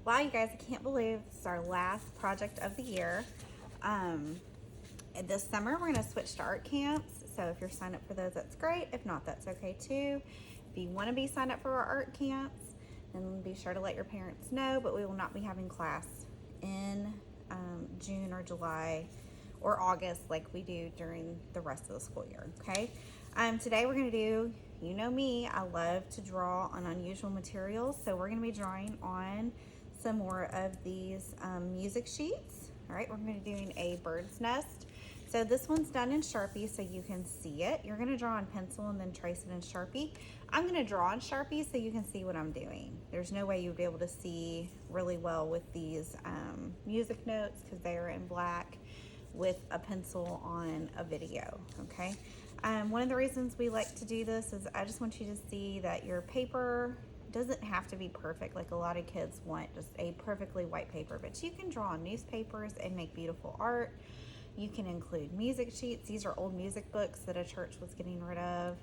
Wow, you guys, I can't believe this is our last project of the year. This summer, we're going to switch to art camps. So if you're signed up for those, that's great. If not, that's okay too. If you want to be signed up for our art camps, then be sure to let your parents know. But we will not be having class in June or July or August like we do during the rest of the school year, okay? Today we're going to do, you know me, I love to draw on unusual materials. So we're going to be drawing on some more of these music sheets. All right, we're going to be doing a bird's nest. So this one's done in Sharpie so you can see it. You're going to draw on pencil and then trace it in Sharpie. I'm going to draw on Sharpie so you can see what I'm doing. There's no way you would be able to see really well with these music notes because they are in black with a pencil on a video, okay? One of the reasons we like to do this is I just want you to see that your paper doesn't have to be perfect like a lot of kids want just a perfectly white paper, but you can draw on newspapers and make beautiful art. You can include music sheets. These are old music books that a church was getting rid of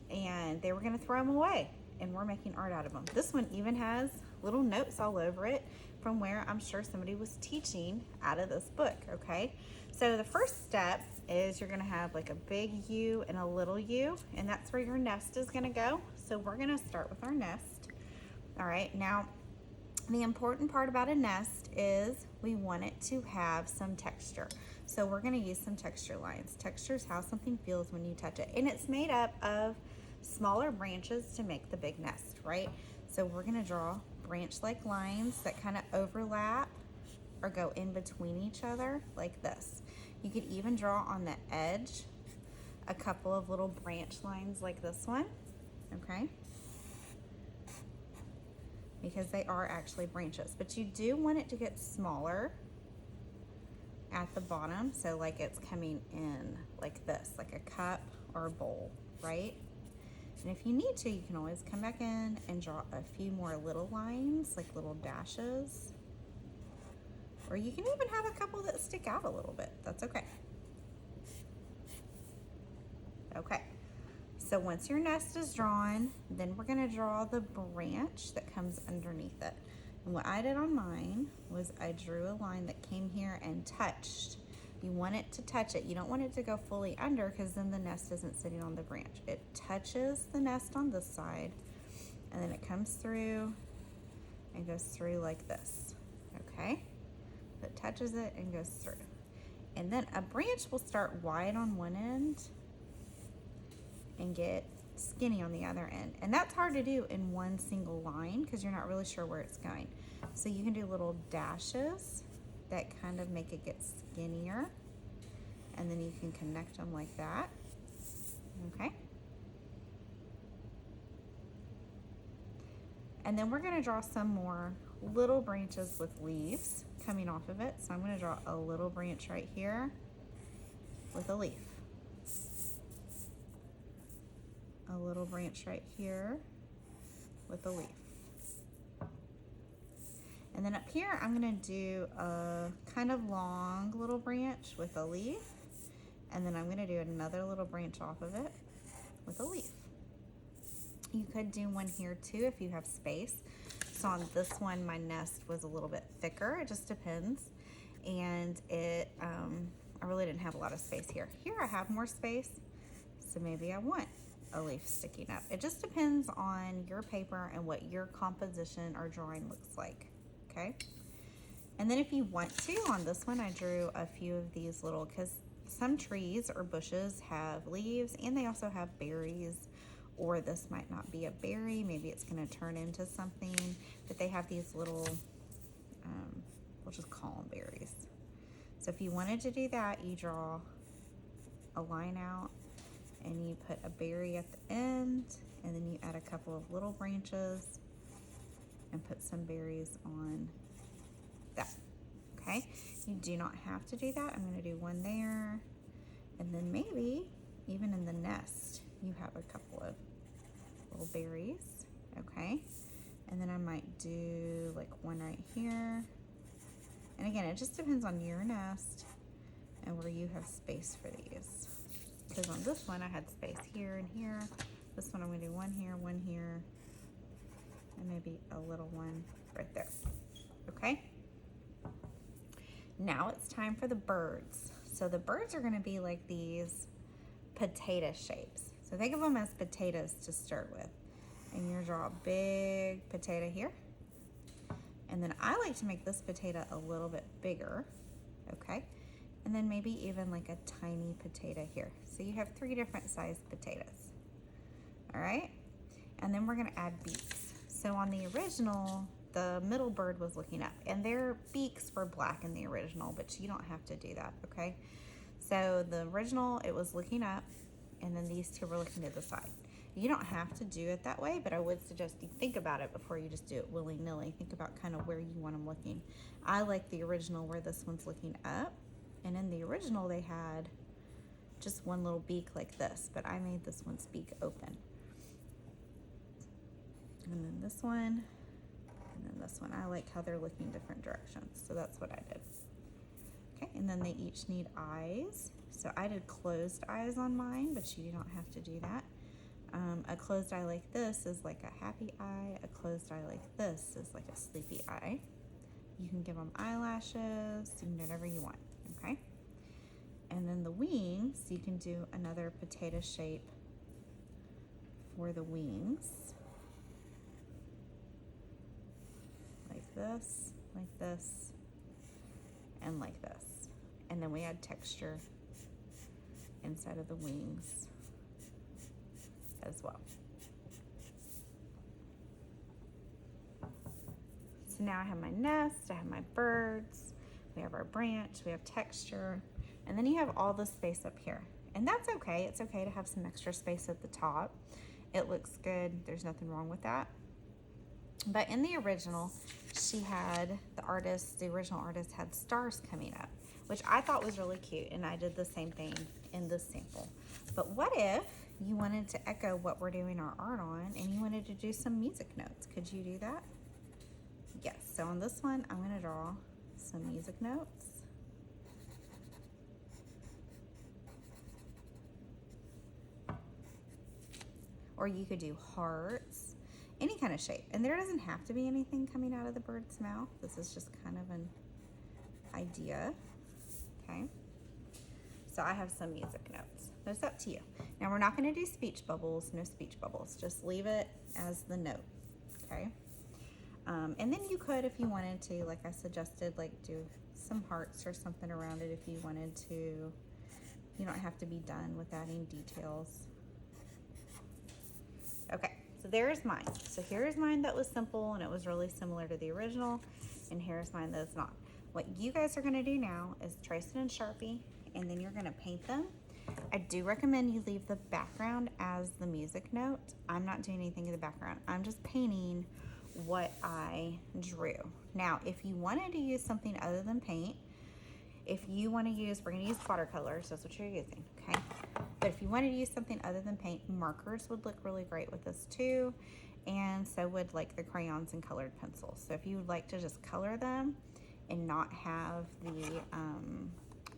and they were going to throw them away, and we're making art out of them. This one even has little notes all over it from where I'm sure somebody was teaching out of this book, okay? So the first step is you're gonna have like a big U and a little U, and that's where your nest is gonna go. So we're gonna start with our nest. All right, now the important part about a nest is we want it to have some texture. So we're gonna use some texture lines. Texture is how something feels when you touch it. And it's made up of smaller branches to make the big nest, right? So we're gonna draw branch-like lines that kind of overlap or go in between each other like this. You could even draw on the edge a couple of little branch lines like this one, okay? Because they are actually branches, but you do want it to get smaller at the bottom, so like it's coming in like this, like a cup or a bowl, right? And if you need to, you can always come back in and draw a few more little lines, like little dashes. Or you can even have a couple that stick out a little bit. That's okay. Okay, so once your nest is drawn, then we're gonna draw the branch that comes underneath it. And what I did on mine was I drew a line that came here and touched. You want it to touch it. You don't want it to go fully under because then the nest isn't sitting on the branch. It touches the nest on this side and then it comes through and goes through like this, okay? It touches it and goes through. And then a branch will start wide on one end and get skinny on the other end. And that's hard to do in one single line because you're not really sure where it's going. So you can do little dashes that kind of make it get skinnier. And then you can connect them like that, okay? And then we're gonna draw some more little branches with leaves coming off of it. So I'm gonna draw a little branch right here with a leaf. A little branch right here with a leaf. And then up here, I'm gonna do a kind of long little branch with a leaf. And then I'm gonna do another little branch off of it with a leaf. You could do one here too if you have space. So on this one, my nest was a little bit thicker. It just depends. And I really didn't have a lot of space here. Here I have more space, so maybe I want a leaf sticking up. It just depends on your paper and what your composition or drawing looks like, okay? And then if you want to, on this one, I drew a few of these little, because some trees or bushes have leaves and they also have berries, or this might not be a berry, maybe it's gonna turn into something, but they have these little, we'll just call them berries. So if you wanted to do that, you draw a line out and you put a berry at the end, and then you add a couple of little branches and put some berries on that, okay? You do not have to do that. I'm gonna do one there, and then maybe even in the nest, you have a couple of little berries, okay? And then I might do like one right here. And again, it just depends on your nest and where you have space for these. Because on this one, I had space here and here. This one, I'm gonna do one here, and maybe a little one right there, okay? Now it's time for the birds. So the birds are gonna be like these potato shapes. So think of them as potatoes to start with. And you draw a big potato here. And then I like to make this potato a little bit bigger, okay? And then maybe even like a tiny potato here. So you have 3 different sized potatoes, all right? And then we're gonna add beaks. So on the original, the middle bird was looking up, and their beaks were black in the original, but you don't have to do that, okay? So the original, it was looking up, and then these 2 were looking to the side. You don't have to do it that way, but I would suggest you think about it before you just do it willy-nilly. Think about kind of where you want them looking. I like the original where this one's looking up, and in the original they had just one little beak like this, but I made this one's beak open. And then this one, and then this one. I like how they're looking different directions, so that's what I did. Okay, and then they each need eyes. So I did closed eyes on mine, but you don't have to do that. A closed eye like this is like a happy eye. A closed eye like this is like a sleepy eye. You can give them eyelashes, you can do whatever you want, okay? And then the wings, you can do another potato shape for the wings. Like this, and like this. And then we add texture inside of the wings as well. So now I have my nest, I have my birds, we have our branch, we have texture, and then you have all the space up here. And that's okay, it's okay to have some extra space at the top. It looks good, there's nothing wrong with that. But in the original, the original artist had stars coming up, which I thought was really cute, and I did the same thing in this sample. But what if you wanted to echo what we're doing our art on, and you wanted to do some music notes? Could you do that? Yes, so on this one, I'm gonna draw some music notes. Or you could do hearts, any kind of shape. And there doesn't have to be anything coming out of the bird's mouth. This is just kind of an idea, okay? So I have some music notes, but it's up to you. Now we're not gonna do speech bubbles, no speech bubbles. Just leave it as the note, okay? And then you could, if you wanted to, like I suggested, like do some hearts or something around it if you wanted to. You don't have to be done with adding details. Okay, so there's mine. So here's mine that was simple and it was really similar to the original, and here's mine that's not. What you guys are gonna do now is trace it in Sharpie, and then you're gonna paint them. I do recommend you leave the background as the music note. I'm not doing anything in the background. I'm just painting what I drew. Now, if you wanted to use something other than paint, if you want to use, we're going to use watercolors, that's what you're using, okay? But if you wanted to use something other than paint, markers would look really great with this too, and so would like the crayons and colored pencils. So if you would like to just color them and not have the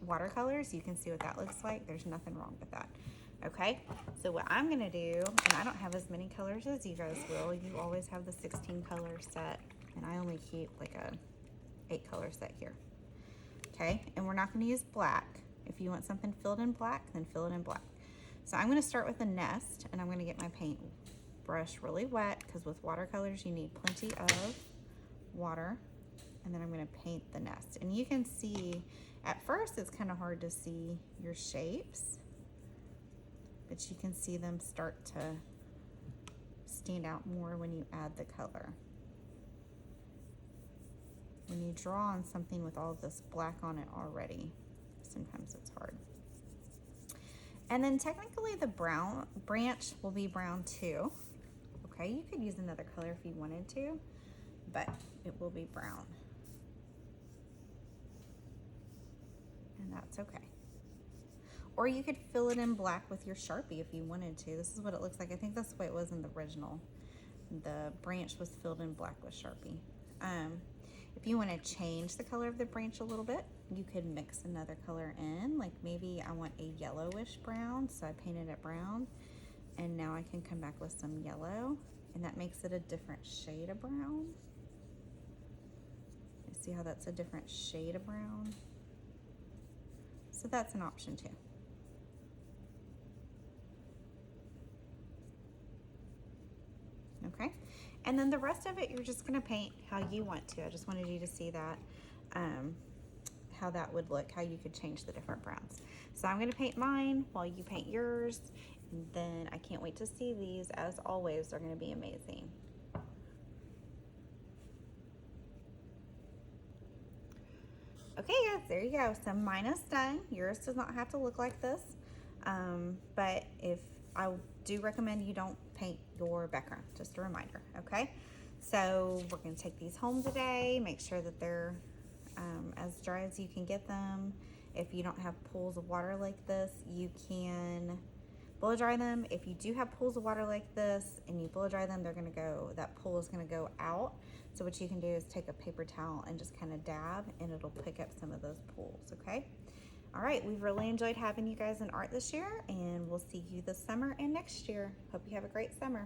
watercolors, you can see what that looks like. There's nothing wrong with that. Okay, so what I'm gonna do, and I don't have as many colors as you guys will, you always have the 16 color set, and I only keep like a 8 color set here. Okay, and we're not gonna use black. If you want something filled in black, then fill it in black. So I'm gonna start with a nest, and I'm gonna get my paint brush really wet, because with watercolors you need plenty of water, and then I'm gonna paint the nest. And you can see, at first it's kind of hard to see your shapes, but you can see them start to stand out more when you add the color. When you draw on something with all of this black on it already, sometimes it's hard. And then technically the brown branch will be brown too. Okay, you could use another color if you wanted to, but it will be brown. And that's okay. Or you could fill it in black with your Sharpie if you wanted to. This is what it looks like. I think that's the way it was in the original. The branch was filled in black with Sharpie. If you want to change the color of the branch a little bit, you could mix another color in. Like maybe I want a yellowish brown, so I painted it brown. And now I can come back with some yellow, and that makes it a different shade of brown. See how that's a different shade of brown? So that's an option too. Okay, and then the rest of it, you're just gonna paint how you want to. I just wanted you to see that, how that would look, how you could change the different browns. So I'm gonna paint mine while you paint yours, and then I can't wait to see these. As always, they're gonna be amazing. Okay, guys, there you go. So mine is done. Yours does not have to look like this, but if I do recommend you don't paint your background, just a reminder, okay? So we're gonna take these home today, make sure that they're as dry as you can get them. If you don't have pools of water like this, you can blow dry them. If you do have pools of water like this and you blow dry them, that pool is gonna go out. So what you can do is take a paper towel and just kind of dab, and it'll pick up some of those pools, okay? All right, we've really enjoyed having you guys in art this year, and we'll see you this summer and next year. Hope you have a great summer.